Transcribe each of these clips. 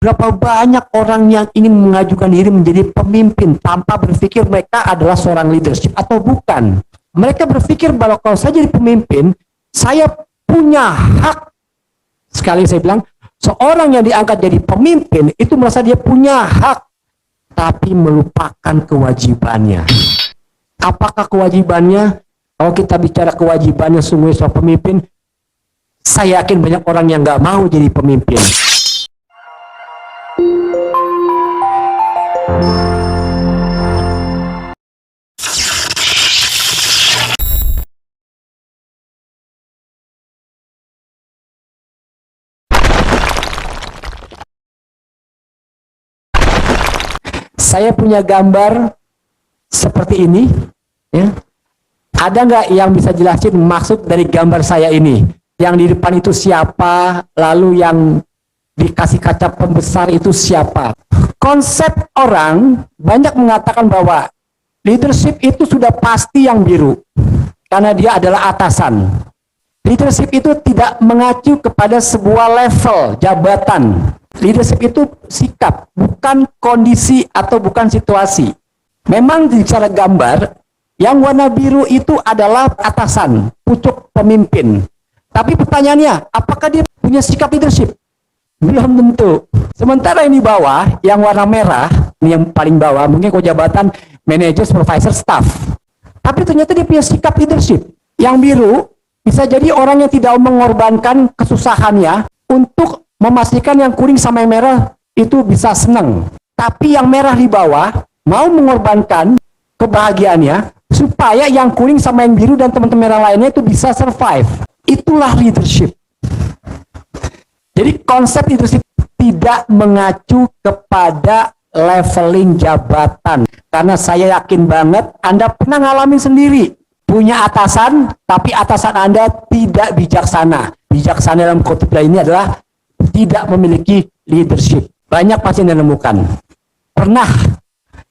Berapa banyak orang yang ingin mengajukan diri menjadi pemimpin tanpa berpikir mereka adalah seorang leadership atau bukan. Mereka berpikir bahwa kalau saya jadi pemimpin, saya punya hak. Sekali saya bilang, seorang yang diangkat jadi pemimpin itu merasa dia punya hak, tapi melupakan kewajibannya. Apakah kewajibannya? Kalau kita bicara kewajibannya sungguh seorang pemimpin, saya yakin banyak orang yang nggak mau jadi pemimpin. Saya punya gambar seperti ini, ya. Ada nggak yang bisa jelasin maksud dari gambar saya ini? Yang di depan itu siapa, lalu yang dikasih kaca pembesar itu siapa? Konsep orang banyak mengatakan bahwa leadership itu sudah pasti yang biru, karena dia adalah atasan. Leadership itu tidak mengacu kepada sebuah level jabatan. Leadership itu sikap, bukan kondisi atau bukan situasi. Memang bicara gambar, yang warna biru itu adalah atasan, pucuk pemimpin. Tapi pertanyaannya, apakah dia punya sikap leadership? Belum tentu. Sementara ini bawah, yang warna merah, ini yang paling bawah, mungkin kok jabatan manager, supervisor, staff. Tapi ternyata dia punya sikap leadership. Yang biru, bisa jadi orang yang tidak mengorbankan kesusahannya untuk memastikan yang kuning sama yang merah itu bisa senang. Tapi yang merah di bawah mau mengorbankan kebahagiaannya supaya yang kuning sama yang biru dan teman-teman merah lainnya itu bisa survive. Itulah leadership. Jadi konsep leadership tidak mengacu kepada leveling jabatan. Karena saya yakin banget Anda pernah ngalamin sendiri. Punya atasan, tapi atasan Anda tidak bijaksana. Bijaksana dalam kutip lainnya adalah tidak memiliki leadership. Banyak pasti Anda menemukan. Pernah.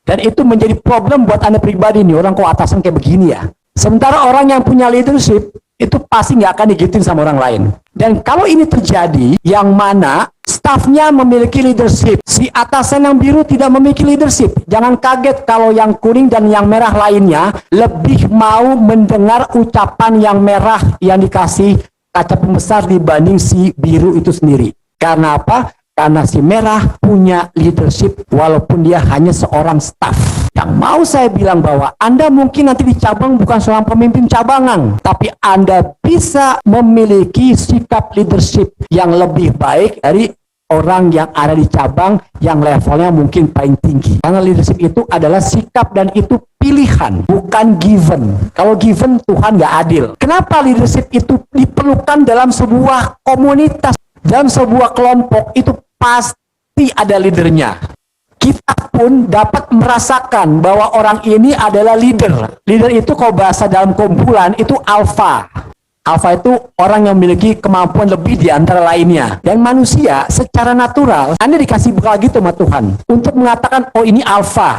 Dan itu menjadi problem buat Anda pribadi nih. Orang kok atasan kayak begini ya. Sementara orang yang punya leadership, itu pasti nggak akan digituin sama orang lain. Dan kalau ini terjadi, yang mana stafnya memiliki leadership, si atasan yang biru tidak memiliki leadership. Jangan kaget kalau yang kuning dan yang merah lainnya lebih mau mendengar ucapan yang merah yang dikasih kaca pembesar dibanding si biru itu sendiri. Karena apa? Karena si merah punya leadership walaupun dia hanya seorang staff. Yang mau saya bilang bahwa Anda mungkin nanti di cabang bukan seorang pemimpin cabangan, tapi Anda bisa memiliki sikap leadership yang lebih baik dari orang yang ada di cabang yang levelnya mungkin paling tinggi. Karena leadership itu adalah sikap dan itu pilihan, bukan given. Kalau given, Tuhan nggak adil. Kenapa leadership itu diperlukan dalam sebuah komunitas? Dalam sebuah kelompok itu pasti ada leadernya. Kita pun dapat merasakan bahwa orang ini adalah leader. Leader itu kalau bahasa dalam kumpulan itu alpha. Alpha itu orang yang memiliki kemampuan lebih di antara lainnya. Dan manusia secara natural, Anda dikasih bekal gitu sama Tuhan. Untuk mengatakan, oh ini alpha.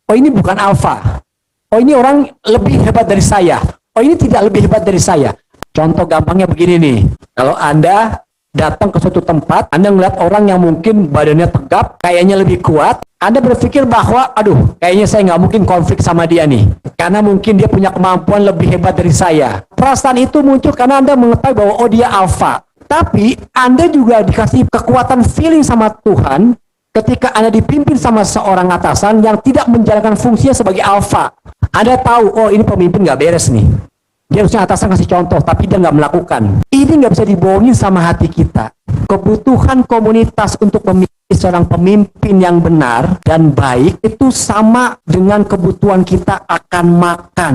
Oh ini bukan alpha. Oh ini orang lebih hebat dari saya. Oh ini tidak lebih hebat dari saya. Contoh gampangnya begini nih. Kalau Anda datang ke suatu tempat, Anda melihat orang yang mungkin badannya tegap, kayaknya lebih kuat, Anda berpikir bahwa, aduh, kayaknya saya nggak mungkin konflik sama dia nih, karena mungkin dia punya kemampuan lebih hebat dari saya. Perasaan itu muncul karena Anda mengetahui bahwa, oh dia alpha. Tapi, Anda juga dikasih kekuatan feeling sama Tuhan, ketika Anda dipimpin sama seorang atasan yang tidak menjalankan fungsinya sebagai alpha. Anda tahu, oh ini pemimpin nggak beres nih. Dia harusnya atasan kasih contoh, tapi dia nggak melakukan. Ini nggak bisa dibohongin sama hati kita. Kebutuhan komunitas untuk memiliki seorang pemimpin yang benar dan baik itu sama dengan kebutuhan kita akan makan.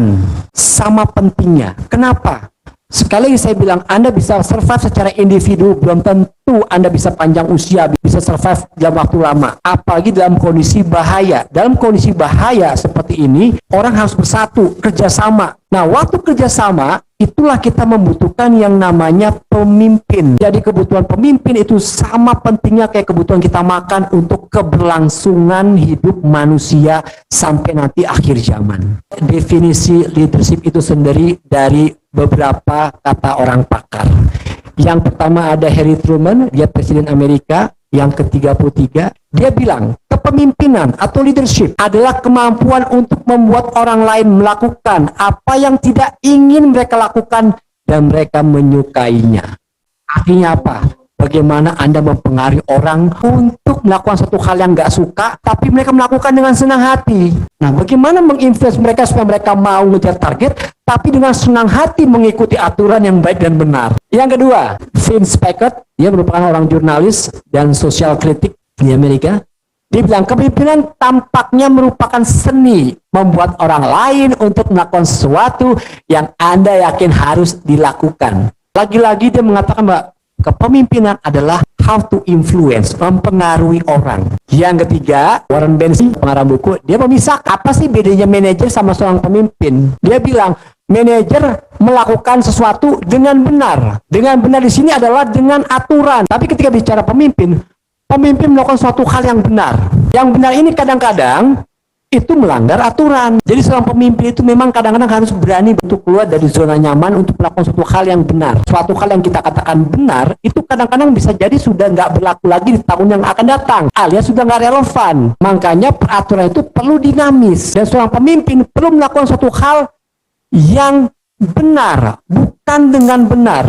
Sama pentingnya. Kenapa? Sekali lagi saya bilang, Anda bisa survive secara individu, belum tentu Anda bisa panjang usia, bisa survive dalam waktu lama. Apalagi dalam kondisi bahaya. Dalam kondisi bahaya seperti ini, orang harus bersatu, kerjasama. Nah, waktu kerjasama, itulah kita membutuhkan yang namanya pemimpin. Jadi kebutuhan pemimpin itu sama pentingnya kayak kebutuhan kita makan untuk keberlangsungan hidup manusia sampai nanti akhir zaman. Definisi leadership itu sendiri dari beberapa kata orang pakar. Yang pertama ada Harry Truman, dia Presiden Amerika. yang ke-33, dia bilang, kepemimpinan atau leadership adalah kemampuan untuk membuat orang lain melakukan apa yang tidak ingin mereka lakukan dan mereka menyukainya. Artinya apa? Bagaimana Anda mempengaruhi orang untuk melakukan satu hal yang nggak suka, tapi mereka melakukan dengan senang hati. Nah, bagaimana menginfluence mereka supaya mereka mau ngejar target, tapi dengan senang hati mengikuti aturan yang baik dan benar. Yang kedua, Vince Packard, dia merupakan orang jurnalis dan sosial kritik di Amerika. Dia bilang, kepemimpinan tampaknya merupakan seni membuat orang lain untuk melakukan sesuatu yang Anda yakin harus dilakukan. Lagi-lagi dia mengatakan bahwa kepemimpinan adalah how to influence, mempengaruhi orang. Yang ketiga, Warren Benson, pengarang buku, dia memisah apa sih bedanya manajer sama seorang pemimpin. Dia bilang, manajer melakukan sesuatu dengan benar. Dengan benar di sini adalah dengan aturan. Tapi ketika bicara pemimpin, pemimpin melakukan suatu hal yang benar. Yang benar ini kadang-kadang itu melanggar aturan. Jadi seorang pemimpin itu memang kadang-kadang harus berani untuk keluar dari zona nyaman untuk melakukan suatu hal yang benar. Suatu hal yang kita katakan benar, itu kadang-kadang bisa jadi sudah nggak berlaku lagi di tahun yang akan datang, alias sudah nggak relevan. Makanya peraturan itu perlu dinamis. Dan seorang pemimpin perlu melakukan suatu hal yang benar, bukan dengan benar.